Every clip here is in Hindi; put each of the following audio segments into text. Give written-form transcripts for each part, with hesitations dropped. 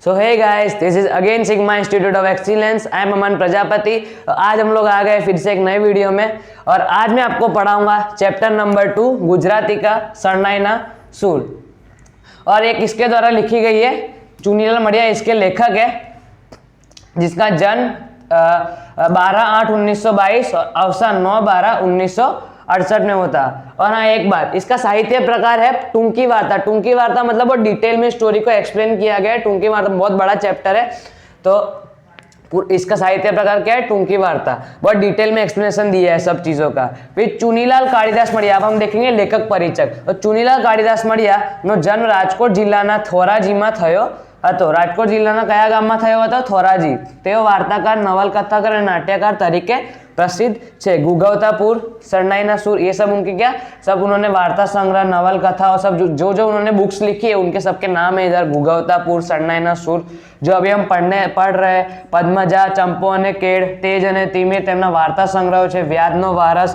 So hey guys, this is again Sigma Institute of Excellence. I am Aman Prajapati. आज हम लोग आ गए फिर से एक नए वीडियो में और आज मैं आपको पढ़ाऊंगा चैप्टर नंबर 2 गुजराती का शरणाईना सूर। और एक इसके द्वारा लिखी गई है, चुनीलाल मडिया इसके लेखक है, जिसका जन्म 12/8/1922 और अवसान 9/12/1968 में होता। और हाँ, एक बात, इसका साहित्य प्रकार है टूंकी वार्ता। टूंकी वार्ता मतलब वो डिटेल में स्टोरी को एक्सप्लेन किया गया है। टूंकी वार्ता बहुत बड़ा चैप्टर है, तो इसका साहित्य प्रकार क्या है? टूंकी वार्ता। बहुत डिटेल में एक्सप्लेनेशन दिया है सब चीजों का। फिर चुनीलाल कालिदास मडिया, अब हम देखेंगे लेखक परिचय। तो चुनीलाल कालिदास मडिया નો જન્મ રાજકોટ જિલ્લાના થોરાજીમાં થયો હતો। રાજકોટ જિલ્લાના કયા ગામમાં થયો હતો? થોરાજી। તેઓ વાર્તાકાર, નવલકથાકાર અને નાટ્યકાર તરીકે प्रसिद्ध છે। गुगवतापुर, शरणाईना सूर, ये सब उनके क्या, सब उन्होंने वार्ता संग्रह, नवल कथा और सब जो जो उन्होंने बुक्स लिखी है उनके सबके नाम है इधर। गुगवतापुर, शरणाईना सूर, जो अभी हम पढ़ रहे हैं, पद्मजा, चंपो अने केड़, तेज अने तिमिर, તેમના વાર્તા સંગ્રહ છે। વ્યાધનો વારસ,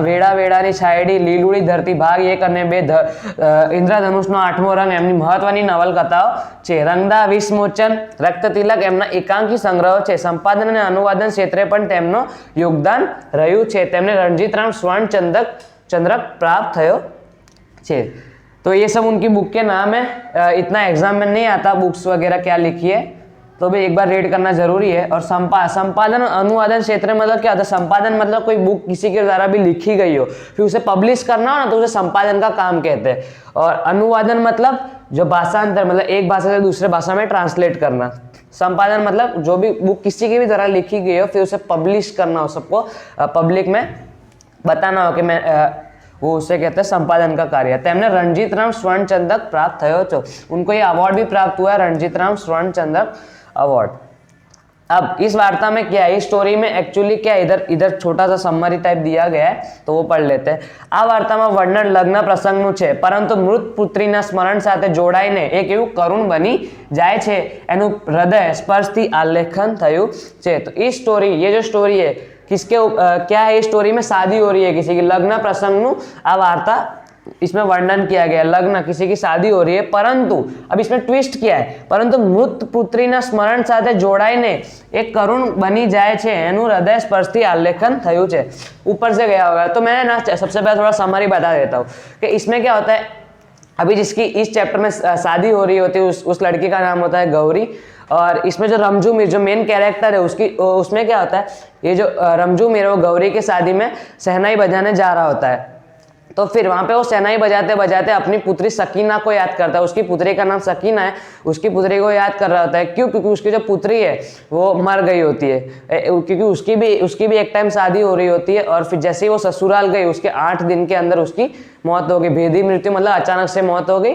વેડા વેડાની છાયડી, લીલુડી ધરતી ભાગ 1 અને 2, ઇન્દ્રધનુષનો 8મો રંગ એમની મહત્વની નવલકથાઓ છે। રંગદા, વિષમોચન, રક્તતિલક એમના એકાંકી સંગ્રહ છે। સંપાદન અને અનુવાદન ક્ષેત્રે પણ તેમનો योगदान રહ્યું છે। તેમને रणजीतराम स्वर्ण चंद्रक प्राप्त થયો છે। तो ये सब उनकी बुक के नाम है। इतना एग्जाम में नहीं आता बुक्स वगैरह क्या लिखी है, तो भी एक बार रीड करना जरूरी है। और संपादन अनुवादन क्षेत्र में मतलब क्या होता है? संपादन मतलब कोई बुक किसी के द्वारा भी लिखी गई हो, फिर उसे पब्लिश करना हो ना, तो उसे संपादन का काम कहते हैं। और अनुवादन मतलब जो भाषांतर, मतलब एक भाषा से दूसरे भाषा में ट्रांसलेट करना। संपादन मतलब जो भी बुक किसी के भी द्वारा लिखी गई हो, फिर उसे पब्लिश करना हो, सबको पब्लिक में बताना हो कि मैं वो उसे कहते हैं संपादन का कार्य। तेमने रणजीतराम स्वर्ण चंद्रक प्राप्त थयो छो। उनको ये अवार्ड भी प्राप्त हुआ है, रणजीतराम स्वर्ण चंद्रक अवार्ड। अब इस वार्ता में क्या है, इस स्टोरी में एक्चुअली क्या है, इधर छोटा सा समरी टाइप दिया गया है, तो वो पढ़ लेते हैं। आ वार्ता में वर्णन लग्न प्रसंगનું છે, પરંતુ મૃત પુત્રીના સ્મરણ સાથે જોડાઈને એક એવું કરુણ બની જાય છે, એનું હૃદય સ્પર્શથી આલેખન થયું છે। तो इस स्टोरी, ये जो स्टोरी है किसके क्या है, इस स्टोरी में शादी हो रही है किसी की, लग्न प्रसंगનું आ वार्ता इसमें वर्णन किया गया। लग्न, किसी की शादी हो रही है, परंतु अब इसमें ट्विस्ट क्या है, परंतु मृत पुत्रीना स्मरण साथे जोड़ाईने एक करुण बनी जाए छे, एनु हृदय स्पर्शथी आलेखन थयुं छे। ऊपर से गया होगा, तो मैं ना सबसे पहले थोड़ा समरी बता देता हूँ कि इसमें क्या होता है। अभी जिसकी इस चैप्टर में शादी हो रही होती है, उस लड़की का नाम होता है गौरी। और इसमें जो रमजू मीर जो मेन कैरेक्टर है उसमें क्या होता है, ये जो रमजू मीर वो गौरी की शादी में शहनाई बजाने जा रहा होता है। तो फिर वहाँ पे वो शहनाई बजाते बजाते अपनी पुत्री सकीना को याद करता है। उसकी पुत्री का नाम सकीना है, उसकी पुत्री को याद कर रहा होता है। क्यों? क्योंकि उसकी जो पुत्री है वो मर गई होती है, क्योंकि उसकी भी एक टाइम शादी हो रही होती है। और फिर जैसे ही वो ससुराल गई, उसके 8 दिन के अंदर उसकी मौत हो गई। भेदी मृत्यु मतलब अचानक से मौत हो गई।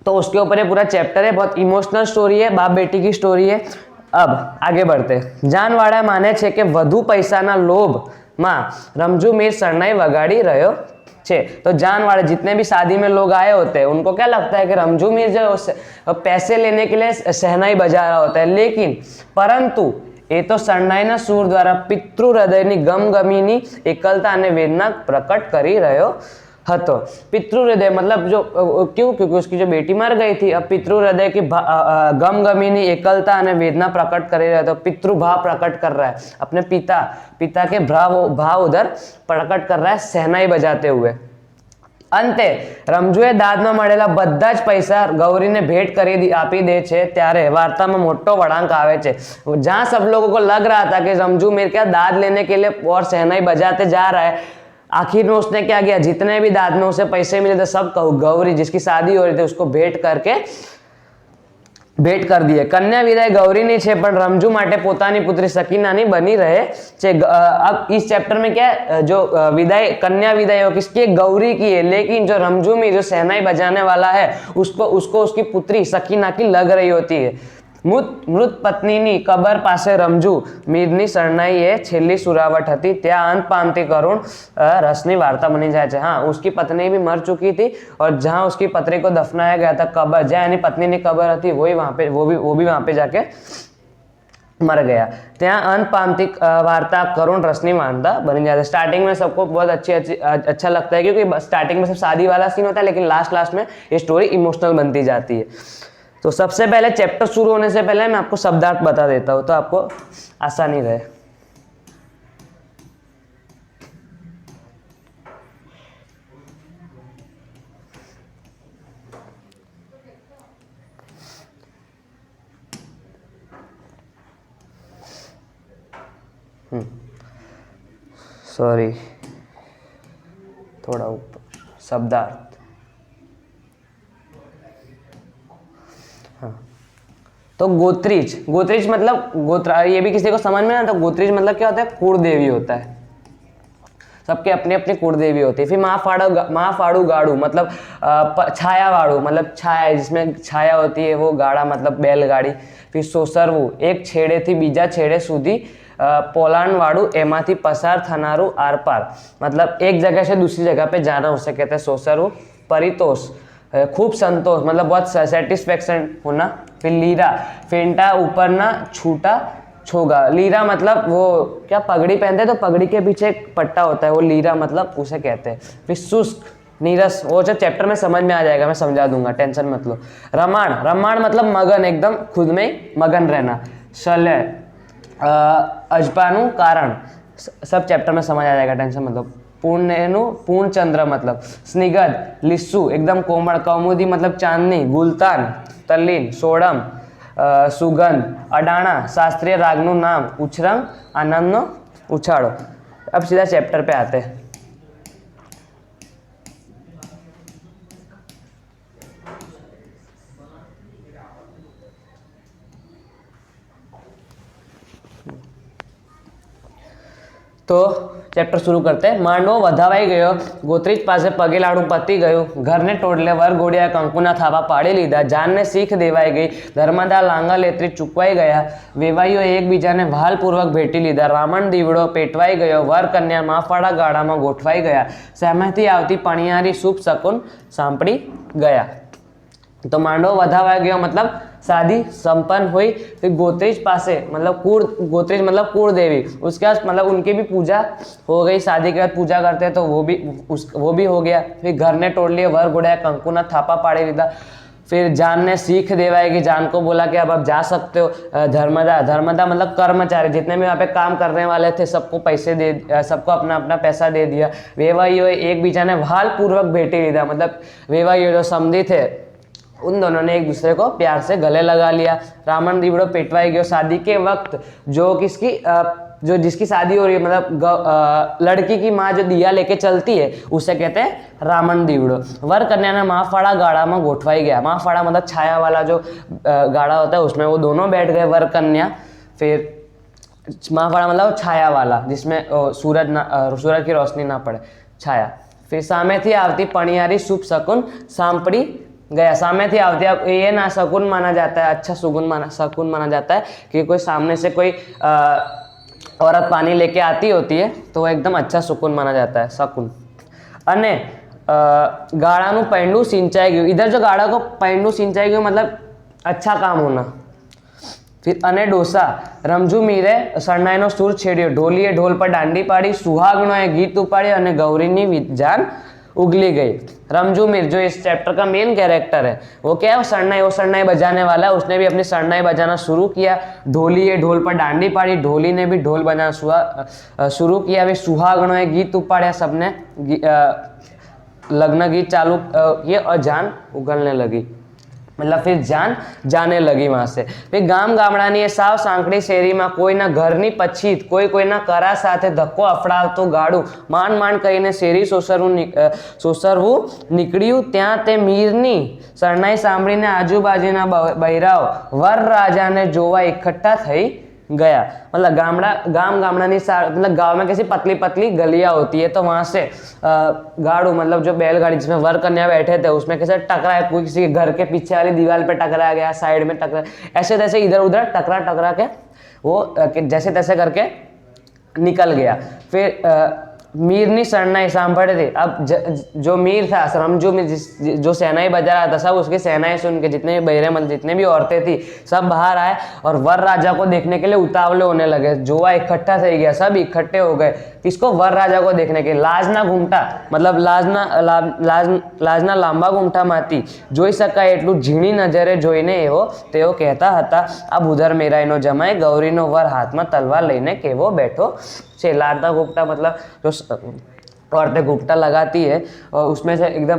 तो उसके ऊपर ये पूरा चैप्टर है, बहुत इमोशनल स्टोरी है, बाप बेटी की स्टोरी है। अब आगे बढ़ते। जानवाड़ा माने छे कि વધુ પૈસાના લોભમાં रमजू मीर शरणाई वगाड़ी रह्यो छे। तो जानवाड़े जितने भी शादी में लोग आए होते हैं, उनको क्या लगता है कि रमजू मीर जो पैसे लेने के लिए शहनाई बजा रहा होता है, लेकिन परंतु ये तो शरणाईना सूर द्वारा पितृ हृदयनी गमगमीनी एकलता अने वेदना प्रकट करी रह्यो हतो। पितृ हृदय मतलब जो क्यों? क्योंकि उसकी जो बेटी मर गई थी। अब पितृ हृदय की गमगमीनी एकलता और वेदना प्रकट कर रहा है, तो पितृभाव प्रकट कर रहा है, अपने पिता के भाव उधर प्रकट कर रहा है शहनाई बजाते हुए। अंते रमजूए दादમાં મળેલા બધા જ પૈસા ગૌરીને भेंट કરી આપી દે છે। ત્યારે વાર્તામાં મોટો વળાંક આવે છે। जहाँ सब लोगों को लग रहा था कि रमजू मीर क्या दाद लेने के लिए और शहनाई बजाते जा रहा है, आखिर में उसने क्या किया, जितने भी दाद में उसे पैसे मिले थे सब गौरी जिसकी शादी हो रही थी उसको भेंट कर दिए। कन्या विदाय गौरी छे, पण रमजू माटे पोतानी पुत्री सकीनानी बनी रहे छे। अब इस चैप्टर में क्या है, जो कन्या विदाई हो किसकी, गौरी की है, लेकिन जो रमजू मीर जो शहनाई बजाने वाला है उसको उसकी पुत्री सकीना की लग रही होती है। मृत पत्नीनी कबर पासे रमजू मीरनी शरणाई ए छेल्ली सुरावट हती, त्या अंत पामती करुण रसनी वार्ता बनी जाए छे। हाँ, उसकी पत्नी भी मर चुकी थी और जहाँ उसकी पत्नी को दफनाया गया था, कबर जहाँ यानी पत्नी की कबर थी, वही वहाँ पे वो भी वहाँ पे जाके मर गया। त्या अंत पामती वार्ता करुण रसनी वार्ता बनी जाती है। स्टार्टिंग में सबको बहुत अच्छा लगता है, क्योंकि स्टार्टिंग में सब शादी वाला सीन होता है, लेकिन लास्ट में ये स्टोरी इमोशनल बनती जाती है। तो सबसे पहले चैप्टर शुरू होने से पहले मैं आपको शब्दार्थ बता देता हूँ, तो आपको आसानी रहे। सॉरी, थोड़ा ऊपर, शब्दार्थ। हाँ, तो गोत्रीज, गोत्रीज मतलब गोत्रा, ये भी किसी को समझ में ना, तो गोत्रीज मतलब क्या होता है, कुल देवी होता है, सबके अपने अपने कुल देवी होती है। फिर महाफाड़ू गाड़ू मतलब छाया वाड़ू मतलब छाया, जिसमें छाया होती है, वो गाड़ा मतलब बैलगाड़ी। फिर सोसरवू, एक छेड़े थी बीजा छेड़े સુધી पोलान वाड़ू एमाथी पसार थनारू आर पार, मतलब एक जगह से दूसरी जगह पे जाना, उसे कहते हैं सोसरवू। परितोष, खूब संतोष मतलब बहुत सेटिस्फेक्शन होना। फिर लीरा, फेंटा ऊपर ना छूटा छोगा, लीरा मतलब वो क्या पगड़ी पहनते हैं तो पगड़ी के पीछे एक पट्टा होता है, वो लीरा मतलब उसे कहते हैं। फिर शुष्क, नीरस, वो जो चैप्टर में समझ में आ जाएगा, मैं समझा दूंगा, टेंशन मत लो। रमाण, रमाण मतलब मगन, एकदम खुद में मगन रहना। शलय, अजपानु कारण, सब चैप्टर में समझ आ जाएगा, टेंशन मतलब। पूर्णेनु, पूर्ण चंद्र मतलब। स्निग्ध, लिस्सु एकदम कोमल। कौमुदी मतलब चांदनी। गुलतान, तल्लीन। सोडम, सुगंध। अडाणा, शास्त्रीय रागनु नाम। उछरंग, आनंदनो उछाड़ो। अब सीधा चैप्टर पे आते हैं। तो चैप्टर शुरू करते हैं। માંડવો વધાવાઈ ગયો, ગોત્રીજ પાસે પગે લાડુ પતી ગયું, ઘરને ટોડલે વર ઘોડિયા કંકુના થાપા પાડી લીધા, જાનને શીખ દેવાઈ ગઈ, ધર્મદા લાંગા લેત્રી ચૂકવાઈ ગયા, વેવાઈઓ એકબીજાને ભાલપૂર્વક ભેટી લીધા, રામણ દીવડો પેટવાઈ ગયો, વર કન્યા માફાળા ગાળામાં ગોઠવાઈ ગયા, સામેથી આવતી પણિયારી શુભ શકુન સાંપડી ગયા। तो માંડવો વધાવાઈ ગયો मतलब शादी संपन्न हुई। फिर गोत्रीज पासे मतलब गोत्रीज मतलब कुल देवी, उसके बाद मतलब उनकी भी पूजा हो गई, शादी के बाद पूजा करते हैं तो वो भी हो गया। फिर घर ने तोड़ लिए, वर गुड़ाया कंकुना थापा पाड़ी लीधा। फिर जान ने सीख देवाएगी, जान को बोला कि अब आप जा सकते हो। धर्मदा, धर्मदा मतलब कर्मचारी, जितने भी वहाँ पे काम करने वाले थे सबको पैसे दे, सबको अपना अपना पैसा दे दिया। वेवाइयो एक बीजा ने भाल पूर्वक भेटी लीधा, मतलब वेवाइयो जो समधी थे उन दोनों ने एक दूसरे को प्यार से गले लगा लिया। रावण दीवड़ो पेटवाई गयो, शादी के वक्त जो जिसकी शादी हो रही है मतलब लड़की की माँ जो दिया लेके चलती है उसे कहते हैं रावण दीवड़ो। वर कन्या ने माफाड़ा गाड़ा में गोठवाई गया, माफाड़ा मतलब छाया वाला जो गाड़ा होता है उसमें वो दोनों बैठ गए वर कन्या। फिर माफाड़ा मतलब छाया वाला जिसमें सूरज की रोशनी ना पड़े, छाया। फिर सामे थी आवती पणियारी शुभ शकुन सांपड़ी गया, सामने थी आवती, अब ये ना शकुन माना जाता है, अच्छा शकुन माना जाता है कि कोई सामने से कोई औरत पानी लेके आती होती है तो वो एकदम अच्छा शकुन माना जाता है, शकुन। अने गाड़ानु पैंडू सिंचाई गયું, इधर जो गाड़ा को पैंडू सिंचाई गયું मतलब अच्छा काम होना। फिर अने डोसा, रमजू मीरे शरणाईनो सूर छेड़્યો, ઢોલીએ ઢોલ पर दांडी पाड़ी, सुहागणोए गीत उपाड़ी અને गौरीनी जान उगली गई। रमजू मीर जो इस चैप्टर का मेन कैरेक्टर है वो क्या है, वो शरणाई बजाने वाला है, उसने भी अपनी शरणाई बजाना शुरू किया। ढोली है, ढोल पर डांडी पाड़ी, ढोली ने भी ढोल बजाना शुरू किया। भी सुहागणों गीत उपाड़्या, सबने लग्न गीत चालू किए और जान उगलने लगी, मतलब फिर जान जाने लगी वहाँ से। फिर गाम गामडानी એ સાવ સાંકડી શેરીમાં કોઈના ઘરની પછીત કોઈના કરા સાથે ધક્કો અફડાવતો ગાડું માંડ માંડ કરીને શેરી સોસરવું નીકળ્યું, ત્યાં તે મીરની શરણાઈ સાંભળીને આજુબાજુના બૈરાઓ વર રાજાને જોવા એકઠા થઈ गया। मतलब गाम गामडानी मतलब गांव में कैसी पतली पतली गलियां होती है तो वहां से गाड़ू मतलब जो बैलगाड़ी जिसमें वर कन्या बैठे थे उसमें कैसे टकराया, कोई किसी के घर के पीछे वाली दीवार पे टकराया गया, साइड में टकरा, ऐसे तैसे इधर उधर टकरा के वो जैसे तैसे करके निकल गया। फिर મીરની શરણાઈ સાંભળે थे। अब जो मीर था रमजू में जो शहनाई बजा रहा था, सब उसकी शहनाई सुन के जितने भी बहरे मतलब जितने भी औरतें थी सब बाहर आए और वर राजा को देखने के लिए उतावले होने लगे। जोवा इकट्ठा થઈ ગયા, सब इकट्ठे हो गए किसको, वर राजा को देखने के। लाजना घूमटा मतलब લાજના લાંબા ઘૂમટામાંથી જોઈ શકાય એટલું ઝીણી નજરે જોઈને તેઓ કહેતા હતા, આ ભૂધર મેરાઈનો જમાઈ ગૌરીનો વર હાથમાં તલવાર લઈને કેવો બેઠો છે। लाजना घूमटा मतलब जो औरतें घूमटा लगाती है और उसमें से एकदम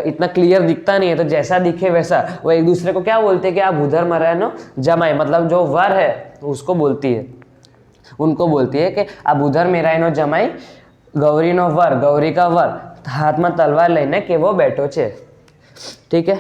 इतना क्लियर दिखता नहीं है, तो जैसा दिखे वैसा वो एक दूसरे को क्या बोलते हैं कि आप भूधर मरायनो जमाई मतलब जो वर है उसको बोलती है, उनको बोलती है कि आ भूधर मेराईनो जमाई गौरीनो वर, गौरी का वर हाथ में तलवार लईने केवो बैठो छे। ठीक है,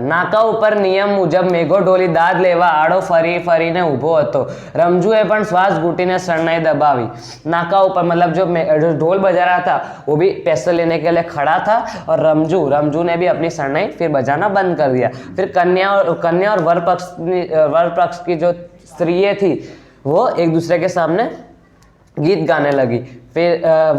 નાકા ઉપર નિયમ મુજબ મેઘો ઢોલી દાદ લેવા આડો ફરી ફરીને ઊભો હતો। રમજુએ પણ શ્વાસ ઘૂંટીને શરણાઈ દબાવી। નાકા ઉપર मतलब जो ढोल बजा रहा था वो भी पैसे लेने के लिए खड़ा था और रमजू ने भी अपनी शरणाई फिर बजाना बंद कर दिया। फिर कन्या और वर पक्ष की जो स्त्रियाँ थी वो एक दूसरे के सामने गीत गाने लगी। फिर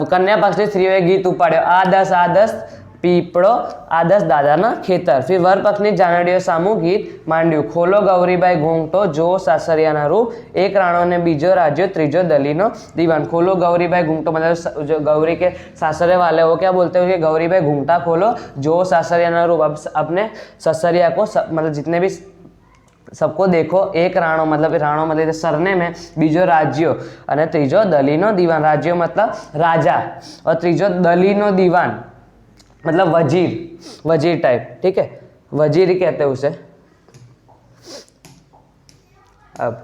कन्या पक्ष की स्त्रियों गीत उपाड़्यो, आ दस पीपड़ो आदस दादाना खेतर। फिर वर पक्षनी जानेडीओ सामू गीत मांड्यू, खोलो गौरीबाई घूंघटो जो सासरियाना रूप, एक राणो ने बीजो राज्यो त्रीजो दलीनो दीवान। खोलो गौरीबाई घूंघटो मतलब जो गौरी के सासरे वाले वो क्या बोलते हैं कि गौरीबाई घूंघटा खोलो जो सासरियाना रूप, अब अपने ससरिया को मतलब जितने भी सबको देखो। एक राणो मतलब सरने में, बीजो राज्यो और त्रीजो दलीनो दीवान। राज्यो मतलब राजा और त्रीजो दलीनो दीवान मतलब वजीर टाइप। ठीक है, वजीर ही कहते हैं उसे। अब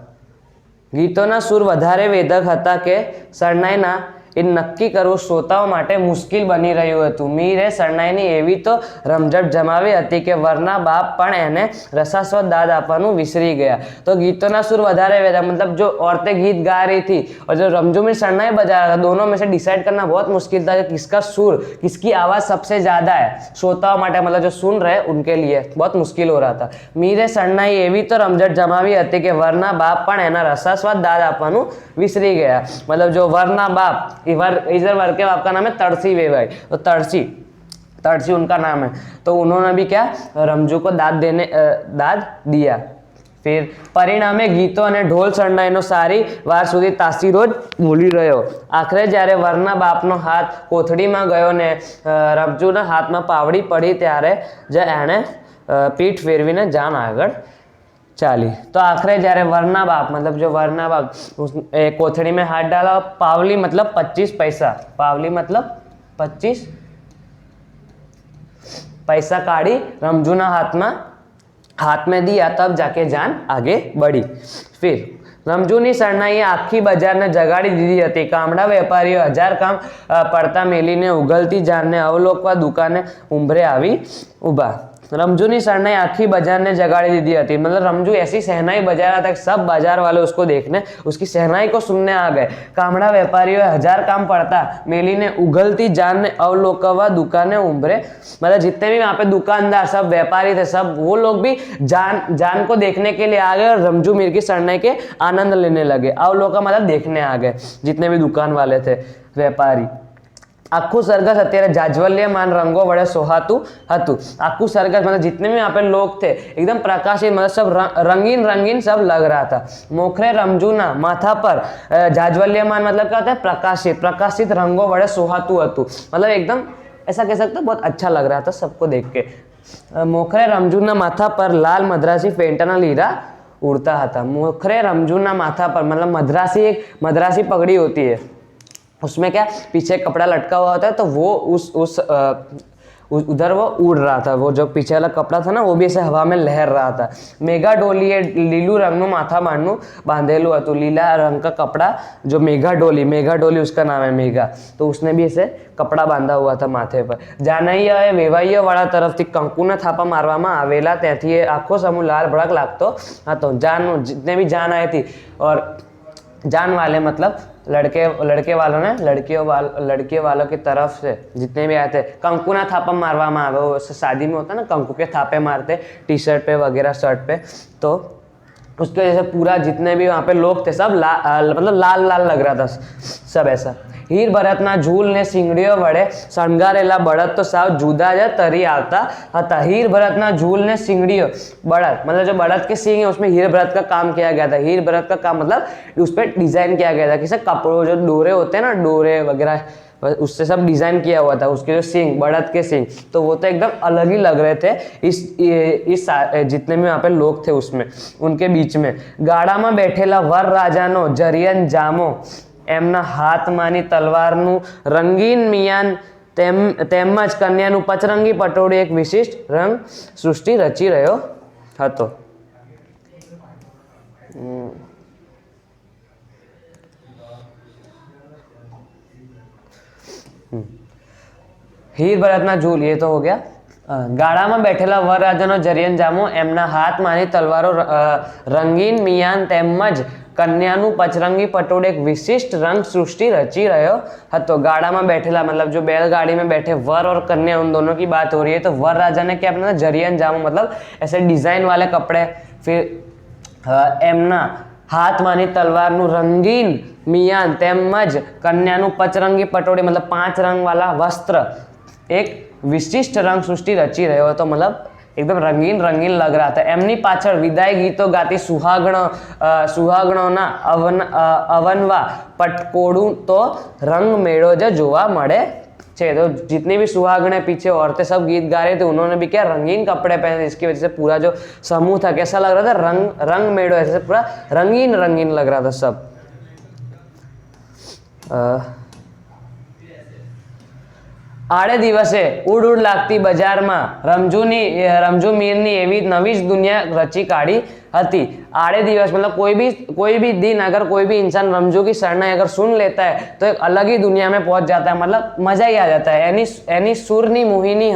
गीतोना सुर वधारे वेदक हता के शरणाईना એ નક્કી કરવું શ્રોતાઓ માટે મુશ્કેલ બની રહ્યું હતું। મીરે શરણાઈની એવી તો રમઝટ જમાવી હતી કે વરના બાપ પણ એને રસાસ્વાદ દાદ આપવાનું વિસરી ગયા। तो गीतों सुर વધારે वेदा मतलब जो औरतें गीत गा रही थी और जो रमजू में शरणाई बजा रहा था, दोनों में से डिसाइड करना बहुत मुश्किल था कि किसका सुर, किसकी आवाज़ सबसे ज़्यादा है। श्रोताओं માટે मतलब जो सुन रहे उनके लिए बहुत मुश्किल हो रहा था। मीरे शरणाई एवी तो रमझट जमावी હતી કે વરના બાપ પણ એના રસાસ્વાદ દાદ આપવાનું વિસરી ગયા। मतलब जो वरना बाप, इधर वर के बाप का नाम है तरसी वेवाई, तो तरसी उनका नाम है। तो उन्होंने भी क्या रमजू को दाद दिया। फिर परिणामे गीतों और ढोल शरणाईनो सारी वार सुधी तासीरो ज मूली रह्यो। आखरे ज्यारे वरना बापनो हाथ कोथड़ी में गयो ने रमजूना हाथ में पावड़ी पड़ी त्यारे ज एणे पीठ फेरवीने जान आगळ चाली। तो आखिर जયારે वरना बाप मतलब जो वरना बाप उस कोथड़ी में हाथ डाला, पावली मतलब 25 पैसा, पावली मतलब 25 पैसा काढ़ी रमजूना हाथ में दिया, तब जाके जान आगे बढ़ी। फिर रमजूनी शरणाईए आखी बजार ने जगाड़ी दीधी हती। कामड़ा वेपारीओ 1000 काम पड़ता मेलीने उगलती जान ने अवलोकवा दुकाने उंभरे आवी उभा। रमजूनी शरणाई आखी बाजार ने जगाड़ी दीदी थी। मतलब रमजू ऐसी शहनाई बजा रहा था कि सब बाजार वाले उसको देखने, उसकी शहनाई को सुनने आ गए। कामड़ा व्यापारियों 1000 काम पड़ता मेली ने उगलती जान ने अवलोकवा दुकाने उम्भरे, मतलब जितने भी वहाँ पे दुकानदार सब व्यापारी थे सब वो लोग भी जान को देखने के लिए आ गए और रमजू मीर की शरणाई के आनंद लेने लगे। अवलोका मतलब देखने आ गए जितने भी दुकान वाले थे व्यापारी। आखू सरगस अत्यारे जाज्वल्यमान रंगों वडे सोहातु हतु। आखू सरगस मतलब जितने भी यहाँ पे लोग थे एकदम प्रकाशित मतलब सब रंगीन सब लग रहा था। मोखरे रमजूना माथा पर जाज्वल्यमान मतलब क्या होता है प्रकाशित रंगों वडे सोहातु हतु, मतलब एकदम ऐसा कह सकते बहुत अच्छा लग रहा था सबको देख के। मोखरे रमजूना माथा पर लाल मद्रासी फेंटाना लीरा उड़ता था। मोखरे रमजूना माथा पर मतलब मद्रासी पगड़ी होती है, उसमें क्या पीछे कपड़ा लटका हुआ होता है, तो वो उधर वो उड़ रहा था। वो जो पीछे वाला कपड़ा था ना वो भी ऐसे हवा में लहर रहा था। मेघा डोली लीलू रंग माथा बांधनु बांधेलू हतु। लीला रंग का कपड़ा जो मेघा डोली उसका नाम है मेघा, तो उसने भी ऐसे कपड़ा बांधा हुआ था माथे पर। जानैया वेवाईया वाला तरफ थी कंकुना थापा मारवामां आवेला, त्याथी आखो समूह लाल भड़क लागतो हतो। जान जितने भी जान आई थी और जान वाले मतलब लड़के वालों ने लड़के वालों की तरफ से जितने भी आए थे कंकु ना थापा मारवामा आवे, वो शादी में होता है ना, कंकु के थापे मारते टी शर्ट पे वगैरह शर्ट पे, तो उसकी वजह से पूरा जितने भी वहाँ पे लोग थे सब मतलब लाल लाल लग रहा था सब ऐसा। हीर भरतना झूल ने सींगड़ीओ वड़े शणगारेला बळद तो साव जुदा ज तरी आवता हता। हीर भरतना झूल ने सींगड़ीओ, बड़द मतलब जो बड़द के सींग है उसमें हीर भरत का काम किया गया था। हीर भरत का काम मतलब उस पर डिजाइन किया गया था, किसी कपड़ों जो डोरे होते हैं ना, डोरे वगैरह उससे सब डिजाइन किया हुआ था। उसके जो सींग, बड़द के सींग, तो वो तो एकदम अलग ही लग रहे थे इस जितने भी वहाँ पे लोग थे उसमें, उनके बीच में। गाड़ा में बैठेला वर राजानो जरियन जामो एमना हाथमानी तलवारનું રંગીન મિયાન તેમજ કન્યાનું પચરંગી પટોળી એક વિશિષ્ટ રંગ સૃષ્ટિ રચી રહ્યો હતો। हीर भरतना झूल, ये तो हो गया। गाड़ा में बैठेला वरराजानो जरियन जामो एमना हाथमानी तलवारो रंगीन मियान તેમજ कन्यानु पचरंगी पटोळे एक विशिष्ट रंग सृष्टि रची रह्यो हतो। गाड़ा में बैठेला मतलब जो बैलगाड़ी में बैठे वर और कन्या, उन दोनों की बात हो रही है। तो वर राजा ने क्या अपना जरियन जामो मतलब ऐसे डिजाइन वाले कपड़े, फिर एमना हाथमानी तलवारनु रंगीन मियान તેમજ कन्यानु पचरंगी पटोળી मतलब 5 रंग वाला वस्त्र एक विशिष्ट रंग सृष्टि रची रह्यो હતો, मतलब एकदम रंगीन रंगीन लग रहा था। एमनी पाछळ विदाय गीतो गाती सुहागणोना अवनवा पटकोड़ू तो रंग मेड़ो ज जोवा मळे छे। तो जितनी भी सुहागणे पीछे औरतें सब गीत गा रहे थे, उन्होंने भी क्या रंगीन कपड़े पहने, जिसकी वजह से पूरा जो समूह था कैसा लग रहा था, रंग मेड़ो, ऐसे पूरा रंगीन रंगीन लग रहा था सब। आड़े दिवसे उड़ उड़ लागती बजार में रमजू मीरनी एवी नवी ज दुनिया रची काढ़ी हती। आड़े दिवस मतलब कोई भी दिन अगर कोई भी इंसान रमजू की शरणाई अगर सुन लेता है तो एक अलग ही दुनिया में पहुंच जाता है, मतलब मजा ही आ जाता है। एनी सुरनी मोहिनी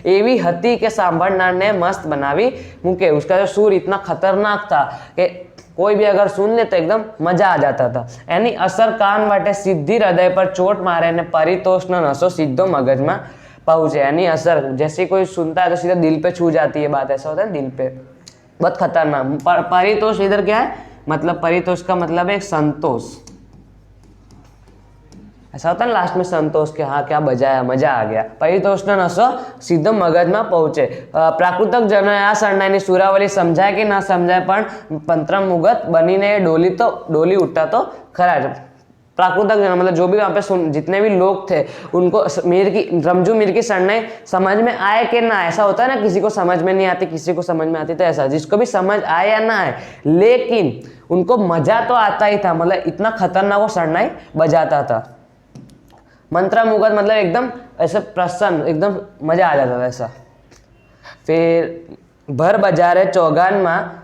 एवी हती के सांभळनार ने मस्त बनावी मूके। उसका जो सुर इतना खतरनाक था कि कोई भी अगर सुन ले तो एकदम मजा आ जाता था। एनी असर कान वाटे सीधी हृदय पर चोट मारे ने परितोष न नशो सीधो मगज में पहुंचे। एनी असर जैसे कोई सुनता है तो सीधा दिल पे छू जाती है बात, ऐसा होता है दिल पे, बहुत खतरनाक। परितोष इधर क्या है, मतलब परितोष का मतलब है संतोष, ऐसा होता है लास्ट में संतोष के हाँ क्या बजाया, मजा आ गया। परितोष न नशो सीधो मगज में पहुंचे। प्राकृतिक जनोए आ शरणाईनी सुरावली समझाय कि ना समझाय पण पंत्रम मुगत बनीने डोली उठता तो खरा। प्राकृतिक जन मतलब जो भी वहाँ पे जितने भी लोग थे उनको रमजू मीर की शरणाई समझ में आए कि ना, ऐसा होता है ना, किसी को समझ में नहीं आती, किसी को समझ में आती, तो ऐसा जिसको भी समझ आए या ना आए लेकिन उनको मजा तो आता ही था, मतलब इतना खतरनाक वो शरणाई बजाता था। मंत्र मुगत मतलब एकदम ऐसे प्रसन्न, एकदम मजा आ जाता था ऐसा। फिर भर बजारे चौगान में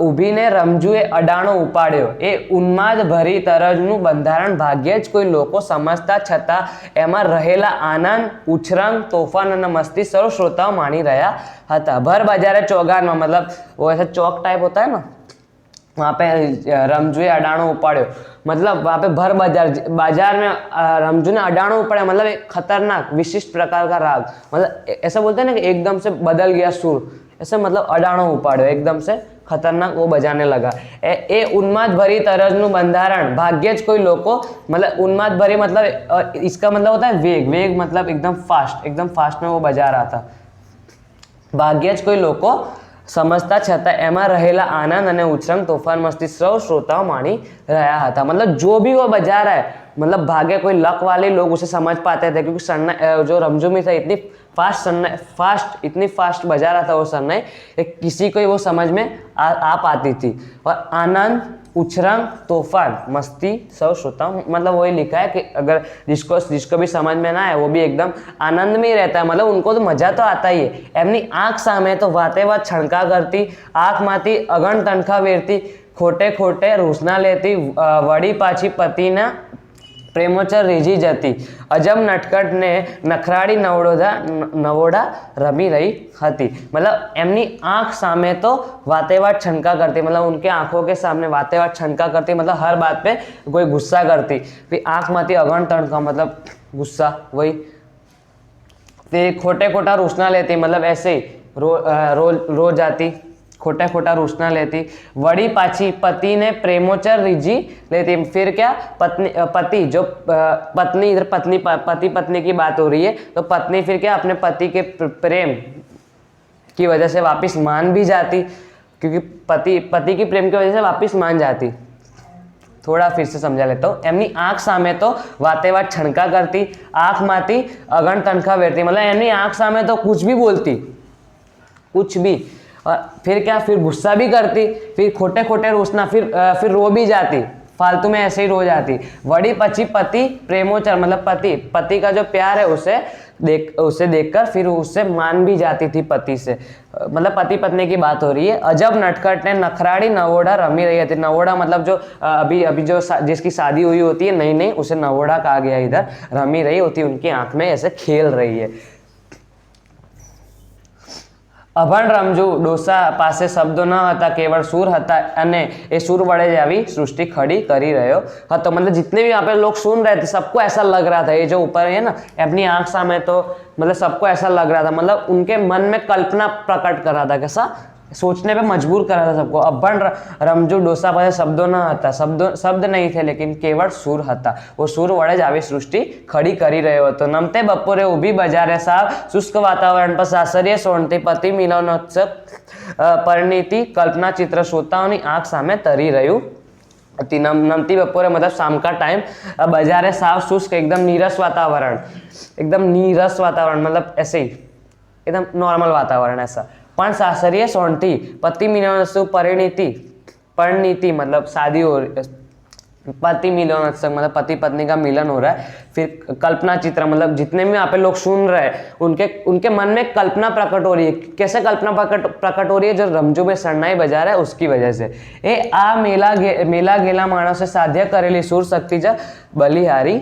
ઊભીને રમજુએ અડાણો ઉપાડ્યો। એ ઉન્માદ ભરી તરજનું બંધારણ ભાગ્યે જ કોઈ લોકો સમજતા છતાં એમાં રહેલા આનંદ, ઉછરંગ, તોફાન અને મસ્તી સૌ શ્રોતાઓ માણી રહ્યા હતા। भर बजारे चौगान में मतलब वो ऐसा चौक टाइप होता है ना, वहाँ पे रमजूए अडाणो उपाड़्यो मतलब वहाँ पे भर बाजार में रमजू ने अडाणो उपाड़्या मतलब एक खतरनाक विशिष्ट प्रकार का राग, मतलब ऐसा बोलते हैं ना कि एकदम से बदल गया सुर, ऐसे मतलब अडाणो उपाड़्यो एकदम से खतरनाक वो बजाने लगा। ए उन्माद भरी तरजनु बंधारण भाग्य ज कोई लोको, मतलब उन्माद भरी मतलब इसका मतलब होता है वेग मतलब एकदम फास्ट में वो बजा रहा था। भाग्य ज कोई लोको समझता छता एमा रहेला आनंद अने उछरंग, तोफान, मस्ती सौ श्रोताओ माणी रहा था। मतलब जो भी वो बजा रहा है, मतलब भाग्य कोई लक वाले लोग उसे समझ पाते थे, क्योंकि शरणाई जो रमजू में था इतनी फास्ट बजा रहा था वो शरणाई, किसी को वो समझ में आ पाती थी। और आनंद, उछरंग, तूफान, मस्ती सब श्रोता, मतलब वही लिखा है कि अगर जिसको भी समझ में ना आए वो भी एकदम आनंद में ही रहता है, मतलब उनको तो मजा तो आता ही है। एमनी आंख सामे तो वाते वात छणका करती, आंख माथी अगण तणखा वेरती, खोटे खोटे रूसना लेती, वड़ी पाछी पतिना પ્રેમોચર રીઝી જતી, અજબ નટખટ ને નખરાળી નવોડા રમી રહી હતી। मतलब એમની आंख सामने तो वाते वात छनका करती, मतलब उनके आंखों के सामने वाते वात छनका करती, मतलब हर बात पे कोई गुस्सा करती। फिर आंख माती अगण तणका मतलब गुस्सा, वही। फिर खोटे खोटा रूसना लेती, मतलब ऐसे ही रो जाती, खोटा खोटा रूसना लेती। वड़ी पाछी पति ने प्रेमोचर रिझी लेती, फिर क्या पति जो पत्नी, इधर पति पत्नी की बात हो रही है, तो पत्नी फिर क्या अपने पति के प्रेम की वजह से वापस मान भी जाती, क्योंकि पति की प्रेम की वजह से वापस मान जाती। थोड़ा फिर से समझा लेता हूँ। एमनी आंख सामे तो वाते वात छणका करती, आंख माती अगण तणखा वेरती, मतलब एमनी आंख सामे तो कुछ भी बोलती, कुछ भी। और फिर क्या, फिर गुस्सा भी करती, फिर खोटे खोटे रोसना, फिर रो भी जाती, फालतू में ऐसे ही रो जाती। वड़ी पची पति प्रेमोचर, मतलब पति का जो प्यार है उसे देखकर फिर उससे मान भी जाती थी पति से, मतलब पति पत्नी की बात हो रही है। अजब नटखट ने नखराड़ी नवोड़ा रमी रही थी। नवोड़ा मतलब जो अभी जो जिसकी शादी हुई होती है नई नई, उसे नवोड़ा कहा गया। इधर रमी रही होती, उनकी आंख में ऐसे खेल रही है। અભણ રમજુ ડોસા પાસે શબ્દો ન હતા, કેવળ सूर હતા, અને એ सूर વડે જ આવી सृष्टि खड़ी કરી રહ્યો હતો। मतलब जितने भी यहाँ पे लोग सुन रहे थे सबको ऐसा लग रहा था, ये जो ऊपर है ना अपनी आंख सामने, तो मतलब सबको ऐसा लग रहा था, मतलब उनके मन में कल्पना प्रकट कर रहा था, कैसा सोचने पे मजबूर कर रहा था सबको। अभण रमजू डोसा પાસે શબ્દો ન હતા, શબ્દ नहीं थे, लेकिन केवल सूर હતા, वो सूर વડે જ આવી સૃષ્ટિ ખડી કરી રહ્યો હતો। નમતે બપોરે ઊભી બજારે સાવ શુષ્ક વાતાવરણ પર સાસરીએ સોણતી પતિ મિલનોત્સવ પરિણીતિ કલ્પના ચિત્ર શ્રોતાઓની આંખ સામે તરી રહ્યું હતી। નમતી બપોરે मतलब शाम का टाइम, बजारे साव शुष्क एकदम नीरस वातावरण, एकदम नीरस वातावरण, मतलब ऐसे ही एकदम नॉर्मल वातावरण ऐसा। पण सासरिये सोणती पति मिलनोत्सव परिणीति मतलब शादी हो रही, पति मिलनोत्सव मतलब पति पत्नी का मिलन हो रहा है। फिर कल्पना चित्र, मतलब जितने भी यहाँ पे लोग सुन रहे हैं उनके मन में कल्पना प्रकट हो रही है। कैसे कल्पना प्रकट हो रही है? जो रमजू में शरणाई बजा रहा है उसकी वजह से। ए आ मेला गेला माणसे साध्य करेली सूर शक्ति ज बलिहारी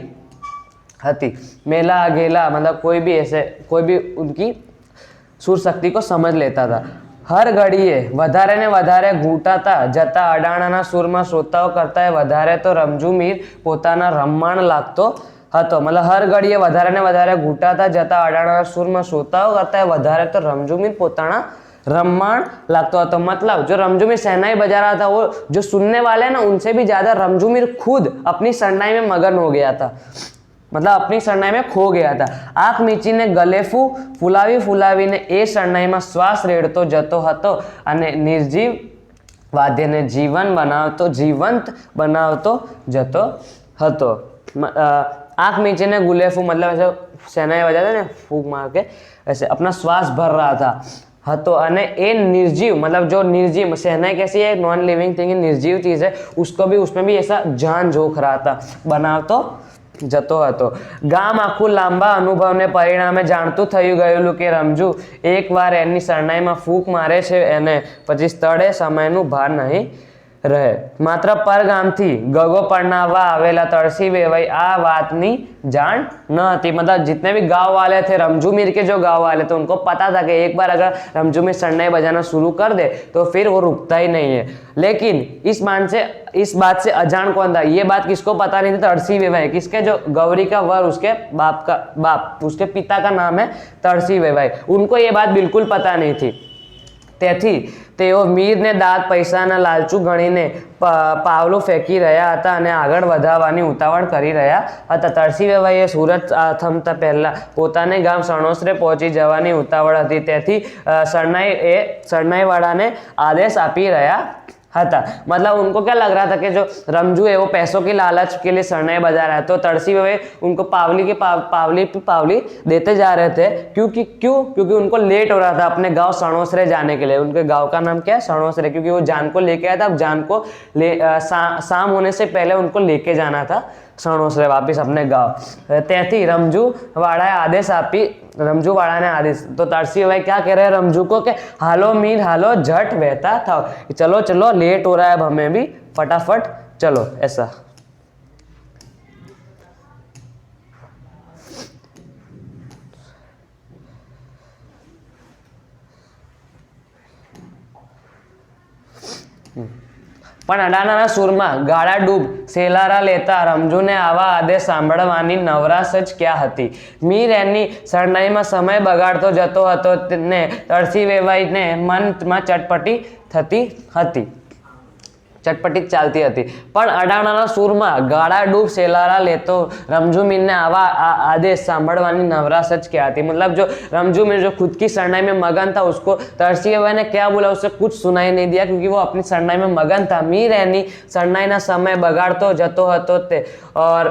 हती। मेला गेला मतलब कोई भी उनकी सूर शक्ति को समझ लेता था। हर घड़ीए वधारे ने वधारे घूंटाता जता अडाणाना सूरमा श्रोताओ करता है वधारे तो रमजू मीर पोताना रममाण लागतो हतो। मतलब हर घड़ीए वधारे ने वधारे घूंटाता जता अडाणाना सूरमा श्रोताओ करता है वधारे तो रमजू मीर पोताना रममाण लागतो हतो। मतलब जो रमजू मीर शहनाई बजा रहा था, वो जो सुनने वाले ना उनसे भी ज्यादा रमजू मीर खुद अपनी शहनाई में मगन हो गया था, मतलब अपनी शरणाई में खो गया था। आंख मीचीने गलेफू फुलावीने ए शरणाईमां श्वास रेड़तो जतो हतो अने निर्जीव वाद्यने जीवंत बनावतो जतो हतो। आंख मीचीने गुलेफू मतलब ऐसे शहनाई बजाते ना, फूंक मार के ऐसे अपना श्वास भर रहा था हतो। अने ए निर्जीव मतलब जो निर्जीव शहनाई कैसी है, नॉन लिविंग थिंग, निर्जीव चीज है, उसको भी उसमें भी ऐसा जान झोंक रहा था, बनावतो जतो हतो। गाम आखू लांबा अनुभव ने परिणामे जाणतुं थयुं गयेलुं के रमजू एक वार एनी शरणाईमां फूंक मारे छे एने पछी स्थळे समयनुं भान नहीं रहे। मात्र परगामथी गगो परणाववा आवेला तळसी वेवाई आ वातनी जाण न हती। मतलब जितने भी गांव वाले थे, रमजू मीर के जो गांव वाले थे, उनको पता था कि एक बार अगर रमजू मीर शरणाई बजाना शुरू कर दे तो फिर वो रुकता ही नहीं है। लेकिन इस बात से अजान कौन था? ये बात किसको पता नहीं थी? तड़सी वेवाई, किसके? जो गौरी का वर, उसके बाप उसके पिता का नाम है तड़सी वेवाई, उनको ये बात बिल्कुल पता नहीं थी। તેથી તેઓ મીરને દાંત પૈસાના લાલચું ગણીને પાવલો ફેંકી રહ્યા હતા અને આગળ વધારવાની ઉતાવળ કરી રહ્યા હતા। તળસી વેવાઈએ સુરત થમતા પહેલા પોતાને ગામ સણોસરે પહોંચી જવાની ઉતાવળ હતી, તેથી શરણાઈવાળાને આદેશ આપી રહ્યા હતા। मतलब उनको क्या लग रहा था कि जो रमजू है वो पैसों की लालच के लिए शरणाई बजा रहा है, तो तड़सी वे उनको पावली देते जा रहे थे। क्योंकि उनको लेट हो रहा था अपने गांव सणोसरे जाने के लिए। उनके गांव का नाम क्या है? सणोसरे, क्योंकि वो जान को लेके आया था। अब जान को शाम होने से पहले उनको लेके जाना था सणोसरे वापिस अपने गांव। त्याथी रमजू वाड़ाए आदेश आपी, रमजू वाड़ा ने आदेश, तो तड़सी भाई क्या कह रहे हैं रमजू को कि हालो मीर हालो, झट बहता था, चलो चलो लेट हो रहा है अब हमें भी, फटाफट चलो, ऐसा। પણ અડાણાના સૂરમાં ગાળા ડૂબ સેલારા લેતા રમજૂને આવા આદેશ સાંભળવાની નવરાશ જ ક્યાં હતી. મીર એની શરણાઈમાં સમય બગાડતો જતો હતો ને તરસી વેવાઈને મનમાં ચટપટી થતી હતી, ચટપટી ચાલતી હતી. પણ અડાણાના સૂરમાં ગાળા ડૂબ સેલારા લેતો रमजू मीर ने आवा आदेश सांभळवानी नवराश ज क्या थी. मतलब जो रमजू मीर जो खुद की सरनाई में मगन था उसको तरसी वेवाई ने क्या बोला उसे कुछ सुनाई नहीं दिया क्योंकि वो अपनी सरनाई में मगन था. मीर एनी सरनाईना समय बगाड़तो जतो हतो ते और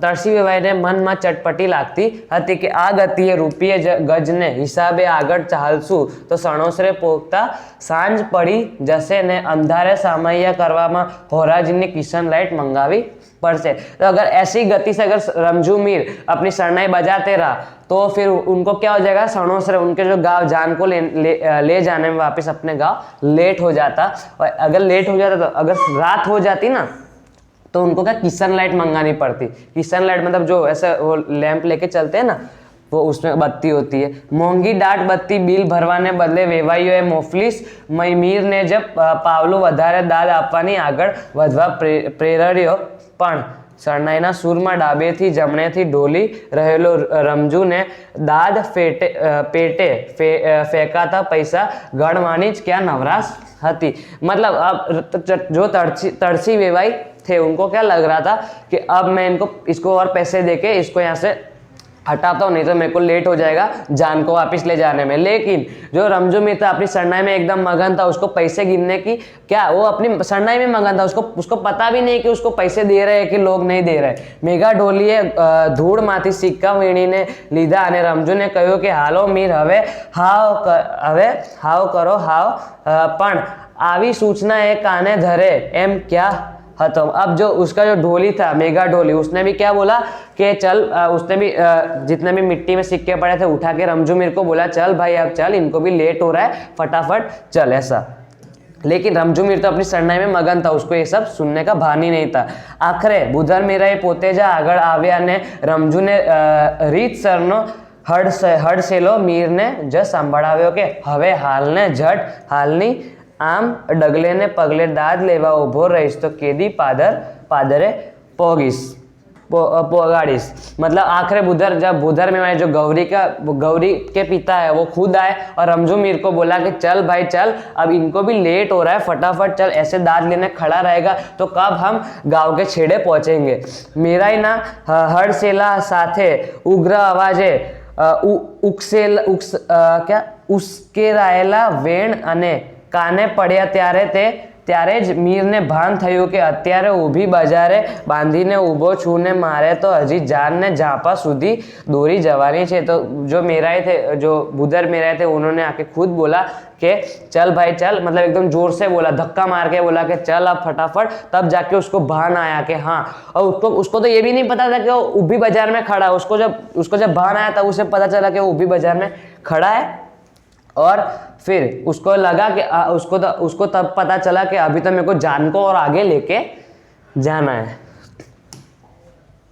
तरसी वेवाઈને મનમાં ચટપટી લાગતી હતી કે આ ગતિએ રૂપિયે ગજને હિસાબે આગળ ચાલશું તો સણોસરે પોગતા સાંજ પડી જશે ને અંધારે સામૈયા કરવામાં હોરાજીની કિશન लाइट मंगावी पड़से. तो अगर ऐसी गति से अगर रमजू मीर अपनी सरनाई बजाते रहा तो फिर उनको क्या हो जाएगा, सणोसरे उनके जो गांव जान को ले जाने में वापस अपने गांव लेट हो जाता. और अगर लेट हो जाता तो अगर रात हो जाती ना तो उनको क्या किशन लाइट मंगानी पड़ती. किशन लाइट मतलब जो ऐसे वो लैंप लेके चलते हैं ना वो उसमें बत्ती होती है. मोंगी डाट बत्ती बिल भरवाने बदले वेवाईओए मोफलीस मीरने जब पावલું વધારે દાદ આપવાની આગળ વધવા પ્રેર્યો. પણ શરણાઈના સૂરમાં ડાબેથી જમણેથી ઢોલી રહેલો રમજૂને દાદ પેટે ફેંકાતા પૈસા ગણવાની જ ક્યાં નવરાશ હતી. मतलब अब जो तरसी वेवाई थे उनको क्या लग रहा था कि अब मैं इसको और पैसे देके इसको यहाँ से हटाता हूँ नहीं तो मेरे को लेट हो जाएगा जान को वापस ले जाने में. लेकिन जो रमजू मीर था अपनी सरनाई में एकदम मगन था, उसको पैसे गिनने की क्या वो अपनी सरनाई में मगन था, उसको पता भी नहीं कि उसको पैसे दे रहे हैं कि लोग नहीं दे रहे. मेघा ढोलीए ધૂળમાંથી સિક્કા વીણીને લીધા અને રમજૂને કહ્યું કે હાલો મીર હવે હાવ કરો હાવ. પણ આવી સૂચના એ કાને ધરે એમ ક્યાં હતો. अब जो उसका जो ढोली था मेघा ढोली उसने भी क्या बोला कि चल उसने भी जितने भी मिट्टी में सिक्के पड़े थे उठा के रमजू मीर को बोला चल भाई अब चल, इनको भी लेट हो रहा है फटाफट चल ऐसा. लेकिन रमजू मीर तो अपनी सरनाई में मगन था, उसको ये सब सुनने का भान ही नहीं था. आखरे बुधर मीराए पोते ज આગળ આવ્યા ને રમજૂને રીતસરનો હડસેલો મીરને જ સંભળાવ્યો કે હવે હાલને ઝટ હાલની આમ ડગલે ने पगले दाद लेवा उभो रहीश तो केदी पादरे पोगाड़ीश. मतलब आखिर बुधर में जो गौरी के पिता है वो खुद आए और रमजू मीर को बोला कि चल भाई चल, अब इनको भी लेट हो रहा है फटाफट चल, ऐसे दाद लेने खड़ा रहेगा तो कब हम गांव के छेड़े पहुंचेंगे. मीराईना हड़सेला साथे उग्र आवाजे ઉશ્કેરાયેલા વેણ અને કાને પડ્યા ત્યારે જ મીરને ભાન થયું કે અત્યારે ઊભી બજારે બાંધીને ઊભો છું ને મારે તો હજી જાનને ઝાંપા સુધી દોરી જવાની છે. तो जो मेराए थे, जो बुधर मेराए थे, उन्होंने आके खुद बोला कि चल भाई चल, मतलब एकदम जोर से बोला, धक्का मार के बोला कि चल अब फटाफट. तब जाके उसको भान आया कि हाँ, और उसको तो ये भी नहीं पता था कि वो ऊभी बाजार में खड़ा है. उसको जब भान आया तब उसे पता चला कि वो ऊभी बाजार में खड़ा है. और फिर उसको लगा कि उसको तब पता चला कि अभी तो मेरे को जान को और आगे लेके जाना है.